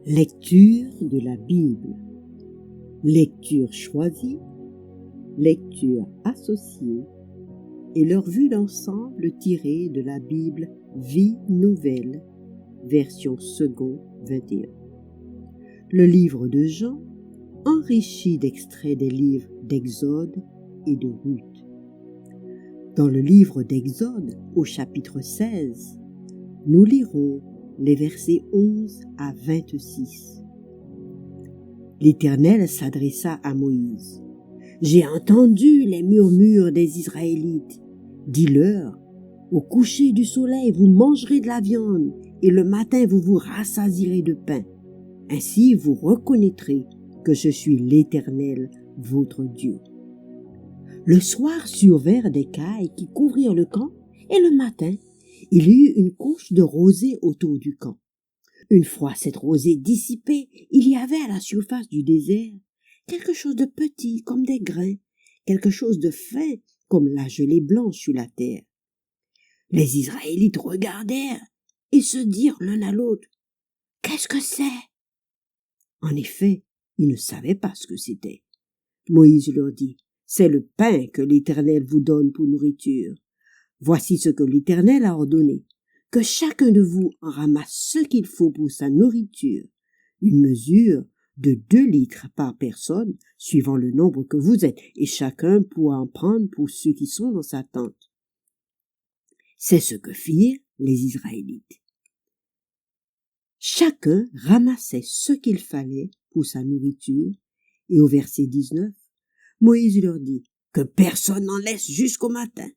Lecture de la Bible. Lecture choisie, lecture associée et leur vue d'ensemble tirée de la Bible Vie Nouvelle, version second 21. Le livre de Jean, enrichi d'extraits des livres d'Exode et de Ruth. Dans le livre d'Exode, au chapitre 16, nous lirons les versets 11 à 26. L'Éternel s'adressa à Moïse. « J'ai entendu les murmures des Israélites. Dis-leur, au coucher du soleil, vous mangerez de la viande, et le matin vous vous rassasierez de pain. Ainsi vous reconnaîtrez que je suis l'Éternel, votre Dieu. » Le soir survinrent des cailles qui couvrirent le camp, et le matin, il y eut une couche de rosée autour du camp. Une fois cette rosée dissipée, il y avait à la surface du désert quelque chose de petit comme des grains, quelque chose de fin comme la gelée blanche sur la terre. Les Israélites regardèrent et se dirent l'un à l'autre, « Qu'est-ce que c'est ?» En effet, ils ne savaient pas ce que c'était. Moïse leur dit, « C'est le pain que l'Éternel vous donne pour nourriture. Voici ce que l'Éternel a ordonné, que chacun de vous en ramasse ce qu'il faut pour sa nourriture, une mesure de 2 litres par personne, suivant le nombre que vous êtes, et chacun pourra en prendre pour ceux qui sont dans sa tente. » C'est ce que firent les Israélites. Chacun ramassait ce qu'il fallait pour sa nourriture, et au verset 19, Moïse leur dit, « Que personne n'en laisse jusqu'au matin. »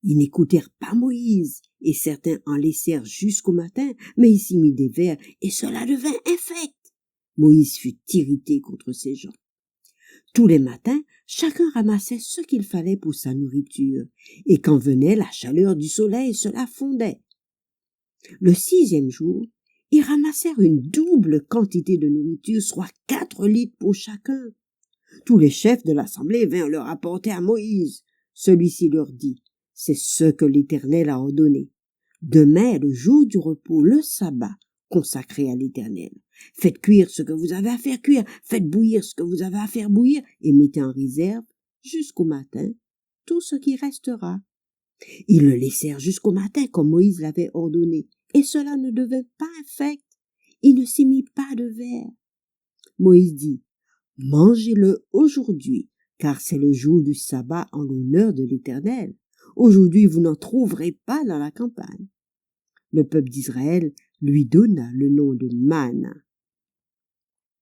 Ils n'écoutèrent pas Moïse, et certains en laissèrent jusqu'au matin, mais il s'y mit des vers, et cela devint infect. Moïse fut irrité contre ces gens. Tous les matins, chacun ramassait ce qu'il fallait pour sa nourriture, et quand venait la chaleur du soleil, cela fondait. Le 6e jour, ils ramassèrent une double quantité de nourriture, soit 4 litres pour chacun. Tous les chefs de l'assemblée vinrent le rapporter à Moïse. Celui-ci leur dit, « C'est ce que l'Éternel a ordonné. Demain est le jour du repos, le sabbat, consacré à l'Éternel. Faites cuire ce que vous avez à faire cuire, faites bouillir ce que vous avez à faire bouillir, et mettez en réserve, jusqu'au matin, tout ce qui restera. » Ils le laissèrent jusqu'au matin, comme Moïse l'avait ordonné, et cela ne devint pas infect. Il ne s'y mit pas de vers. Moïse dit, « Mangez-le aujourd'hui, car c'est le jour du sabbat en l'honneur de l'Éternel. Aujourd'hui, vous n'en trouverez pas dans la campagne. » Le peuple d'Israël lui donna le nom de manne.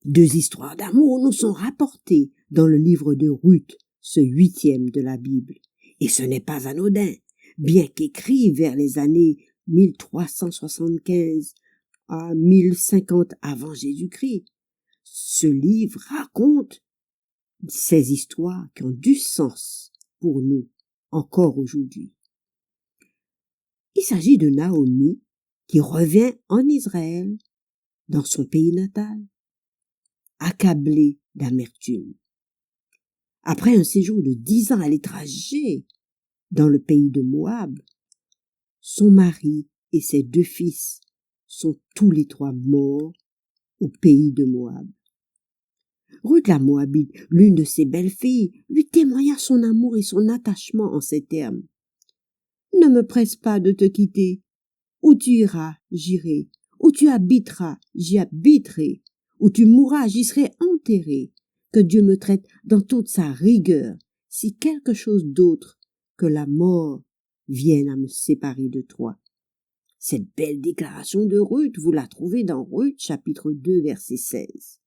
2 histoires d'amour nous sont rapportées dans le livre de Ruth, ce 8e de la Bible. Et ce n'est pas anodin, bien qu'écrit vers les années 1375 à 1050 avant Jésus-Christ. Ce livre raconte ces histoires qui ont du sens pour nous encore aujourd'hui. Il s'agit de Naomi qui revient en Israël, dans son pays natal, accablée d'amertume. Après un séjour de 10 ans à l'étranger dans le pays de Moab, son mari et ses 2 fils sont tous les 3 morts au pays de Moab. Ruth la Moabite, l'une de ses belles-filles, lui témoigna son amour et son attachement en ces termes. « Ne me presse pas de te quitter. Où tu iras, j'irai. Où tu habiteras, j'y habiterai. Où tu mourras, j'y serai enterré. Que Dieu me traite dans toute sa rigueur, si quelque chose d'autre que la mort vienne à me séparer de toi. » Cette belle déclaration de Ruth, vous la trouvez dans Ruth, chapitre 2, verset 16.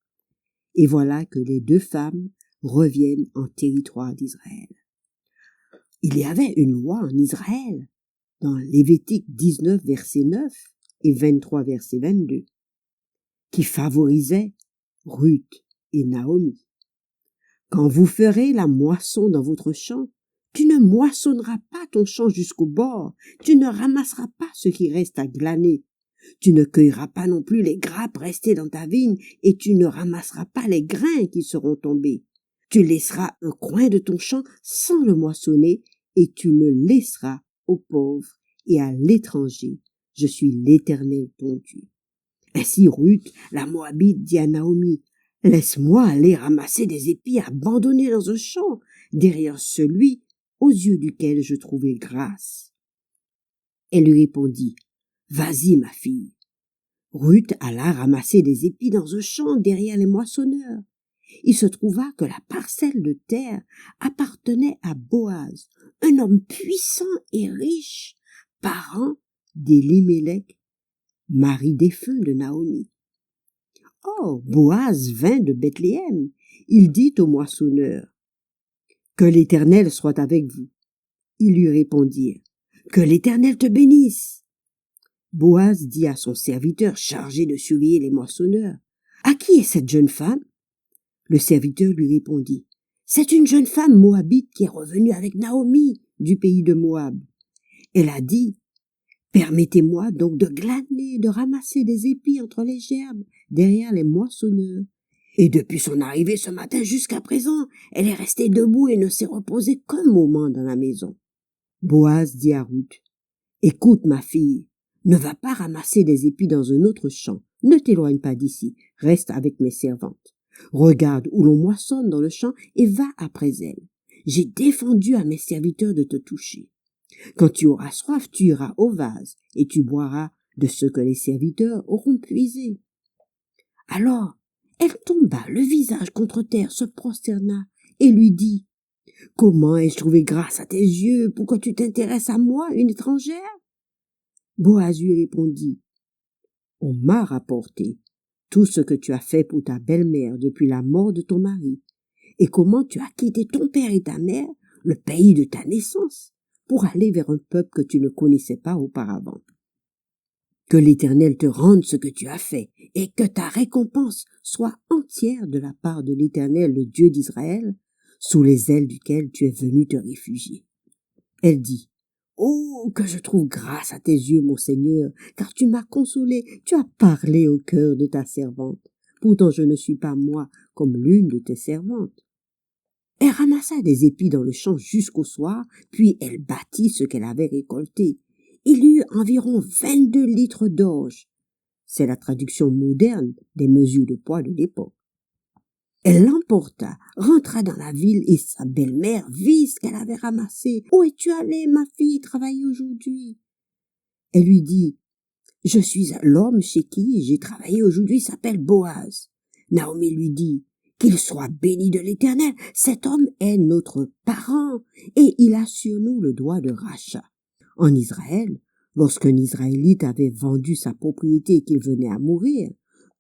Et voilà que les 2 femmes reviennent en territoire d'Israël. Il y avait une loi en Israël, dans Lévitique 19, verset 9 et 23, verset 22, qui favorisait Ruth et Naomi. « Quand vous ferez la moisson dans votre champ, tu ne moissonneras pas ton champ jusqu'au bord, tu ne ramasseras pas ce qui reste à glaner. Tu ne cueilleras pas non plus les grappes restées dans ta vigne, et tu ne ramasseras pas les grains qui seront tombés. Tu laisseras un coin de ton champ sans le moissonner, et tu le laisseras aux pauvres et à l'étranger. Je suis l'Éternel ton Dieu. » Ainsi Ruth, la Moabite, dit à Naomi, « Laisse-moi aller ramasser des épis abandonnés dans un champ, derrière celui aux yeux duquel je trouvais grâce. » Elle lui répondit, « Vas-y, ma fille. » Ruth alla ramasser des épis dans un champ derrière les moissonneurs. Il se trouva que la parcelle de terre appartenait à Boaz, un homme puissant et riche, parent d'Élimélec, mari défunt de Naomi. Or, Boaz vint de Bethléem. Il dit au moissonneur, « Que l'Éternel soit avec vous. » Ils lui répondirent, « Que l'Éternel te bénisse. » Boaz dit à son serviteur chargé de surveiller les moissonneurs, « À qui est cette jeune femme ?» Le serviteur lui répondit, « C'est une jeune femme moabite qui est revenue avec Naomi du pays de Moab. Elle a dit, « Permettez-moi donc de glaner, de ramasser des épis entre les gerbes derrière les moissonneurs. » Et depuis son arrivée ce matin jusqu'à présent, elle est restée debout et ne s'est reposée qu'un moment dans la maison. Boaz dit à Ruth, « Écoute, ma fille, ne va pas ramasser des épis dans un autre champ. Ne t'éloigne pas d'ici, reste avec mes servantes. Regarde où l'on moissonne dans le champ et va après elles. J'ai défendu à mes serviteurs de te toucher. Quand tu auras soif, tu iras au vase et tu boiras de ce que les serviteurs auront puisé. » Alors, elle tomba le visage contre terre, se prosterna et lui dit, « Comment ai-je trouvé grâce à tes yeux pour que tu t'intéresses à moi, une étrangère ?» Boaz lui répondit, « On m'a rapporté tout ce que tu as fait pour ta belle-mère depuis la mort de ton mari, et comment tu as quitté ton père et ta mère, le pays de ta naissance, pour aller vers un peuple que tu ne connaissais pas auparavant. Que l'Éternel te rende ce que tu as fait, et que ta récompense soit entière de la part de l'Éternel, le Dieu d'Israël, sous les ailes duquel tu es venu te réfugier. » Elle dit, « Oh, que je trouve grâce à tes yeux, mon Seigneur, car tu m'as consolé, tu as parlé au cœur de ta servante. Pourtant je ne suis pas moi comme l'une de tes servantes. » Elle ramassa des épis dans le champ jusqu'au soir, puis elle battit ce qu'elle avait récolté. Il y eut environ 22 litres d'orge. C'est la traduction moderne des mesures de poids de l'époque. Elle l'emporta, rentra dans la ville et sa belle-mère vit ce qu'elle avait ramassé. « Où es-tu allée, ma fille, travailler aujourd'hui ?» Elle lui dit, « Je suis l'homme chez qui j'ai travaillé aujourd'hui s'appelle Boaz. » Naomi lui dit, « Qu'il soit béni de l'Éternel, cet homme est notre parent et il a sur nous le droit de rachat. » En Israël, lorsqu'un Israélite avait vendu sa propriété et qu'il venait à mourir,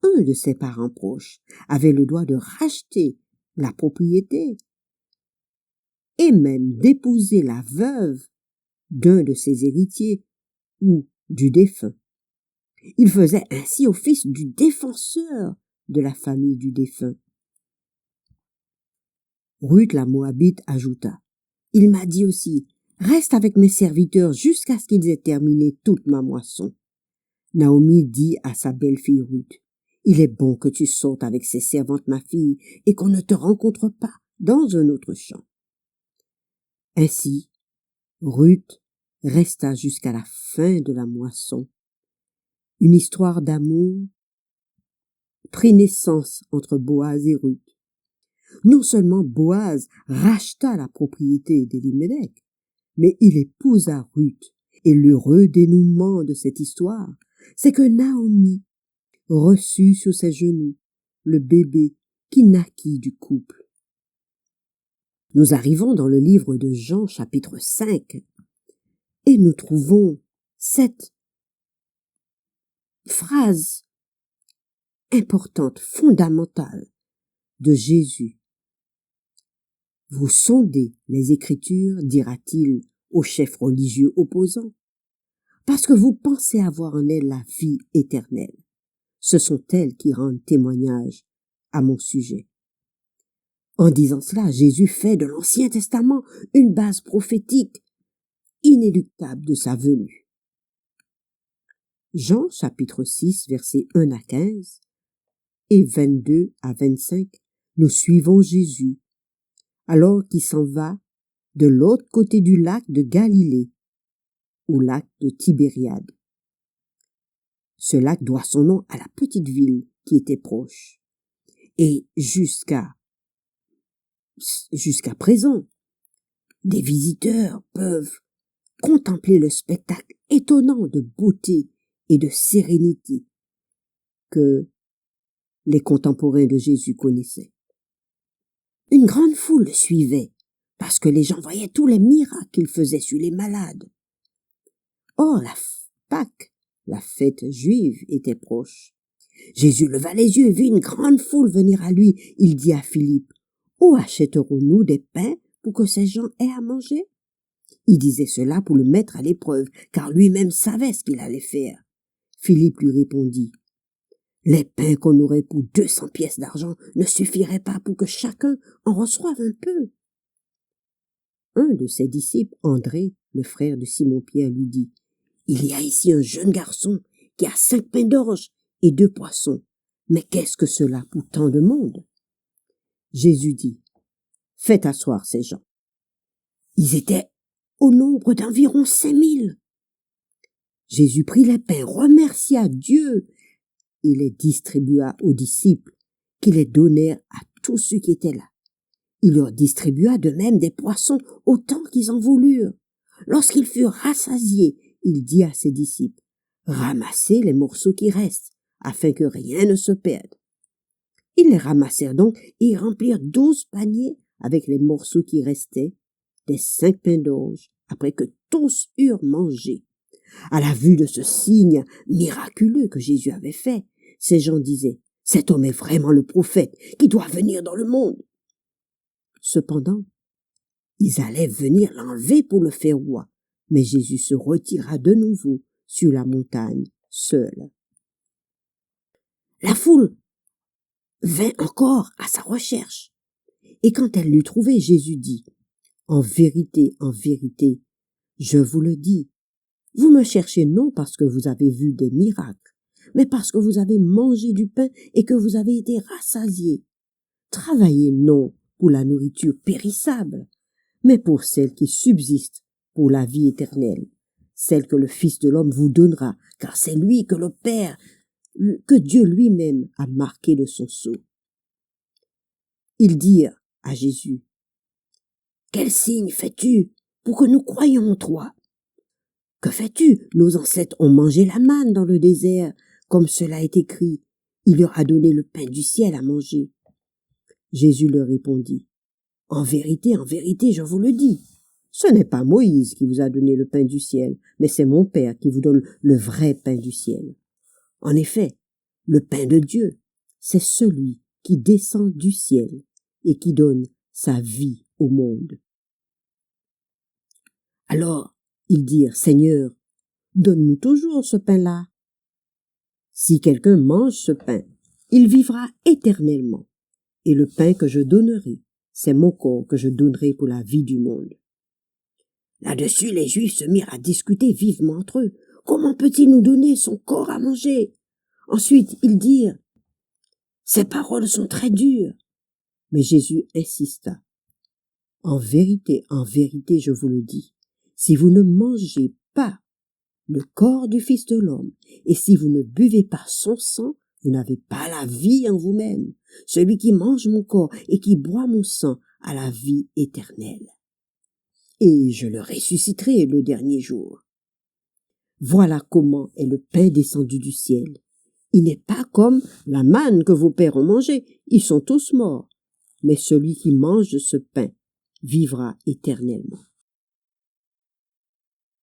un de ses parents proches avait le droit de racheter la propriété et même d'épouser la veuve d'un de ses héritiers ou du défunt. Il faisait ainsi office du défenseur de la famille du défunt. Ruth la Moabite ajouta, « Il m'a dit aussi, reste avec mes serviteurs jusqu'à ce qu'ils aient terminé toute ma moisson. » Naomi dit à sa belle-fille Ruth, « Il est bon que tu sortes avec ces servantes, ma fille, et qu'on ne te rencontre pas dans un autre champ. » Ainsi, Ruth resta jusqu'à la fin de la moisson. Une histoire d'amour prit naissance entre Boaz et Ruth. Non seulement Boaz racheta la propriété d'Élimélec, mais il épousa Ruth. Et l'heureux dénouement de cette histoire, c'est que Naomi reçut sur ses genoux le bébé qui naquit du couple. Nous arrivons dans le livre de Jean, chapitre 5, et nous trouvons cette phrase importante, fondamentale de Jésus. « Vous sondez les Écritures, dira-t-il au chef religieux opposant, parce que vous pensez avoir en elles la vie éternelle. Ce sont elles qui rendent témoignage à mon sujet. » En disant cela, Jésus fait de l'Ancien Testament une base prophétique inéluctable de sa venue. Jean chapitre 6, versets 1 à 15 et 22 à 25, nous suivons Jésus, alors qu'il s'en va de l'autre côté du lac de Galilée, au lac de Tibériade. Ce lac doit son nom à la petite ville qui était proche. Et jusqu'à présent, des visiteurs peuvent contempler le spectacle étonnant de beauté et de sérénité que les contemporains de Jésus connaissaient. Une grande foule le suivait parce que les gens voyaient tous les miracles qu'il faisait sur les malades. Or, la Pâque, la fête juive, était proche. Jésus leva les yeux et vit une grande foule venir à lui. Il dit à Philippe, « Où achèterons-nous des pains pour que ces gens aient à manger ?» Il disait cela pour le mettre à l'épreuve, car lui-même savait ce qu'il allait faire. Philippe lui répondit, « Les pains qu'on aurait pour 200 pièces d'argent ne suffiraient pas pour que chacun en reçoive un peu. » Un de ses disciples, André, le frère de Simon-Pierre, lui dit, « Il y a ici un jeune garçon qui a 5 pains d'orge et 2 poissons. Mais qu'est-ce que cela pour tant de monde ?» Jésus dit, « Faites asseoir ces gens. » Ils étaient au nombre d'environ 5000. Jésus prit les pains, remercia Dieu et les distribua aux disciples, qui les donnèrent à tous ceux qui étaient là. Il leur distribua de même des poissons autant qu'ils en voulurent. Lorsqu'ils furent rassasiés, il dit à ses disciples, « Ramassez les morceaux qui restent, afin que rien ne se perde. » Ils les ramassèrent donc et remplirent 12 paniers avec les morceaux qui restaient, des 5 pains d'orge, après que tous eurent mangé. À la vue de ce signe miraculeux que Jésus avait fait, ces gens disaient, « Cet homme est vraiment le prophète qui doit venir dans le monde. » Cependant, ils allaient venir l'enlever pour le faire roi, mais Jésus se retira de nouveau sur la montagne, seul. La foule vint encore à sa recherche, et quand elle l'eut trouvé, Jésus dit, « En vérité, je vous le dis, vous me cherchez non parce que vous avez vu des miracles, mais parce que vous avez mangé du pain et que vous avez été rassasiés. Travaillez non pour la nourriture périssable, mais pour celle qui subsiste pour la vie éternelle, celle que le Fils de l'homme vous donnera, car c'est lui que le Père, que Dieu lui-même a marqué de son sceau. » Ils dirent à Jésus, « Quel signe fais-tu pour que nous croyions en toi? Que fais-tu? Nos ancêtres ont mangé la manne dans le désert, comme cela est écrit. Il leur a donné le pain du ciel à manger. » Jésus leur répondit, « En vérité, je vous le dis, ce n'est pas Moïse qui vous a donné le pain du ciel, mais c'est mon Père qui vous donne le vrai pain du ciel. En effet, le pain de Dieu, c'est celui qui descend du ciel et qui donne sa vie au monde. » Alors, ils dirent, « Seigneur, donne-nous toujours ce pain-là. Si quelqu'un mange ce pain, il vivra éternellement. Et le pain que je donnerai, c'est mon corps que je donnerai pour la vie du monde. » Là-dessus, les Juifs se mirent à discuter vivement entre eux. « Comment peut-il nous donner son corps à manger ?» Ensuite, ils dirent, « Ces paroles sont très dures. » Mais Jésus insista. « En vérité, je vous le dis, si vous ne mangez pas le corps du Fils de l'homme, et si vous ne buvez pas son sang, vous n'avez pas la vie en vous-même. Celui qui mange mon corps et qui boit mon sang a la vie éternelle. Et je le ressusciterai le dernier jour. Voilà comment est le pain descendu du ciel. Il n'est pas comme la manne que vos pères ont mangée, ils sont tous morts. Mais celui qui mange de ce pain vivra éternellement. »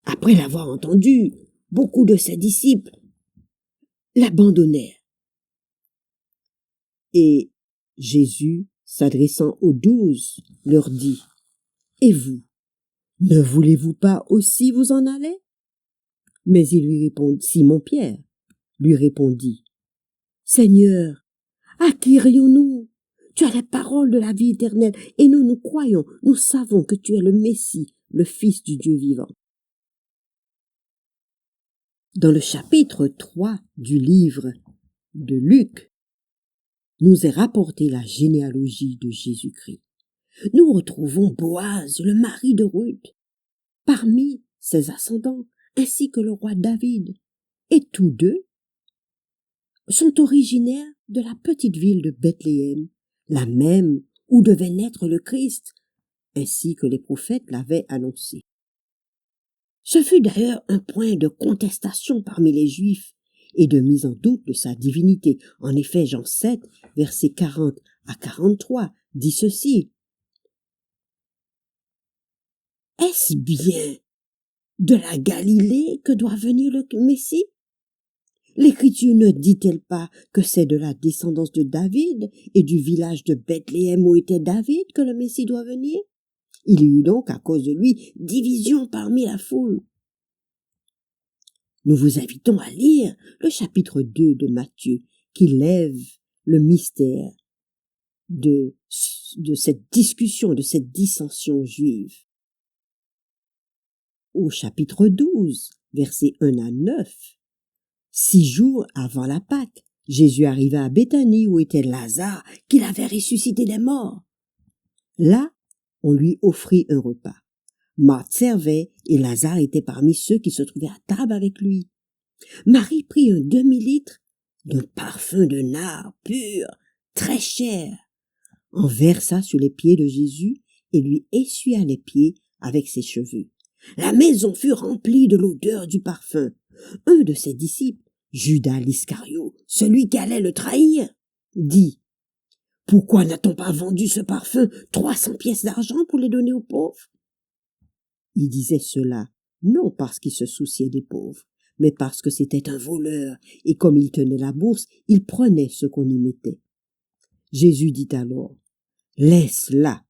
Après l'avoir entendu, beaucoup de ses disciples l'abandonnèrent. Et Jésus, s'adressant aux 12, leur dit, « Et vous, ne voulez-vous pas aussi vous en aller ?» Mais il lui répondit, Simon-Pierre lui répondit, « Seigneur, à qui irions-nous? Tu as les paroles de la vie éternelle, et nous croyons, nous savons que tu es le Messie, le Fils du Dieu vivant. » Dans le chapitre 3 du livre de Luc, nous est rapportée la généalogie de Jésus-Christ. Nous retrouvons Boaz, le mari de Ruth, parmi ses ascendants, ainsi que le roi David, et tous deux sont originaires de la petite ville de Bethléem, la même où devait naître le Christ, ainsi que les prophètes l'avaient annoncé. Ce fut d'ailleurs un point de contestation parmi les Juifs et de mise en doute de sa divinité. En effet, Jean 7, versets 40 à 43, dit ceci. Est-ce bien de la Galilée que doit venir le Messie? L'Écriture ne dit-elle pas que c'est de la descendance de David et du village de Bethléem où était David que le Messie doit venir? Il y eut donc, à cause de lui, division parmi la foule. Nous vous invitons à lire le chapitre 2 de Matthieu, qui lève le mystère de cette discussion, de cette dissension juive. Au chapitre 12, versets 1 à 9, 6 jours avant la Pâque, Jésus arriva à Béthanie où était Lazare, qu'il avait ressuscité des morts. Là, on lui offrit un repas. Marthe servait et Lazare était parmi ceux qui se trouvaient à table avec lui. Marie prit un demi-litre d'un parfum de nard pur, très cher, en versa sur les pieds de Jésus et lui essuya les pieds avec ses cheveux. La maison fut remplie de l'odeur du parfum. Un de ses disciples, Judas l'Iscario, celui qui allait le trahir, dit « Pourquoi n'a-t-on pas vendu ce parfum 300 pièces d'argent pour les donner aux pauvres ?» Il disait cela, non parce qu'il se souciait des pauvres, mais parce que c'était un voleur, et comme il tenait la bourse, il prenait ce qu'on y mettait. Jésus dit alors, « Laisse-la,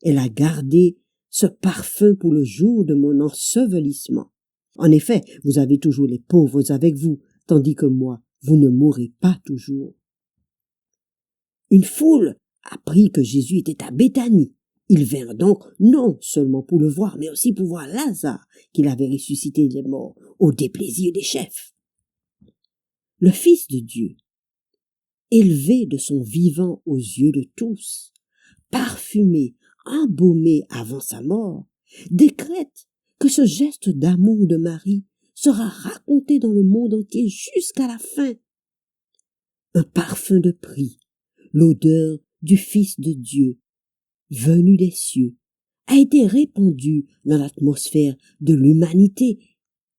elle a gardé ce parfum pour le jour de mon ensevelissement. En effet, vous avez toujours les pauvres avec vous, tandis que moi, vous ne mourrez pas toujours. » Une foule apprit que Jésus était à Béthanie. Ils vinrent donc non seulement pour le voir, mais aussi pour voir Lazare, qu'il avait ressuscité des morts, au déplaisir des chefs. Le Fils de Dieu, élevé de son vivant aux yeux de tous, parfumé, embaumé avant sa mort, décrète que ce geste d'amour de Marie sera raconté dans le monde entier jusqu'à la fin. Un parfum de prix, l'odeur du Fils de Dieu, venu des cieux, a été répandu dans l'atmosphère de l'humanité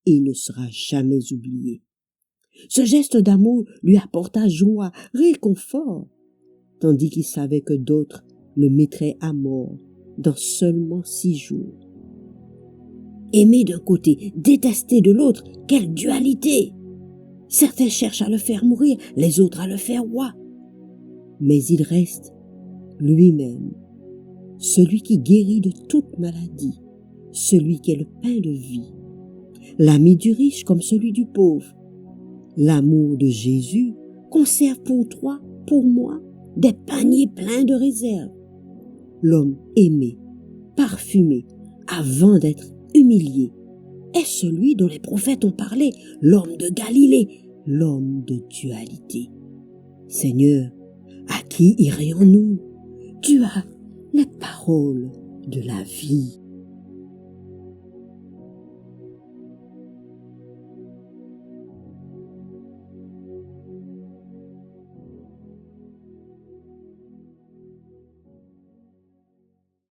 et ne sera jamais oublié. Ce geste d'amour lui apporta joie, réconfort, tandis qu'il savait que d'autres le mettraient à mort dans seulement 6 jours. Aimé d'un côté, détesté de l'autre, quelle dualité! Certains cherchent à le faire mourir, les autres à le faire roi. Mais il reste lui-même, celui qui guérit de toute maladie, celui qui est le pain de vie, l'ami du riche comme celui du pauvre. L'amour de Jésus conserve pour toi, pour moi, des paniers pleins de réserves. L'homme aimé, parfumé, avant d'être humilié, est celui dont les prophètes ont parlé, l'homme de Galilée, l'homme de dualité. Seigneur, à qui irions-nous? Tu as les paroles de la vie.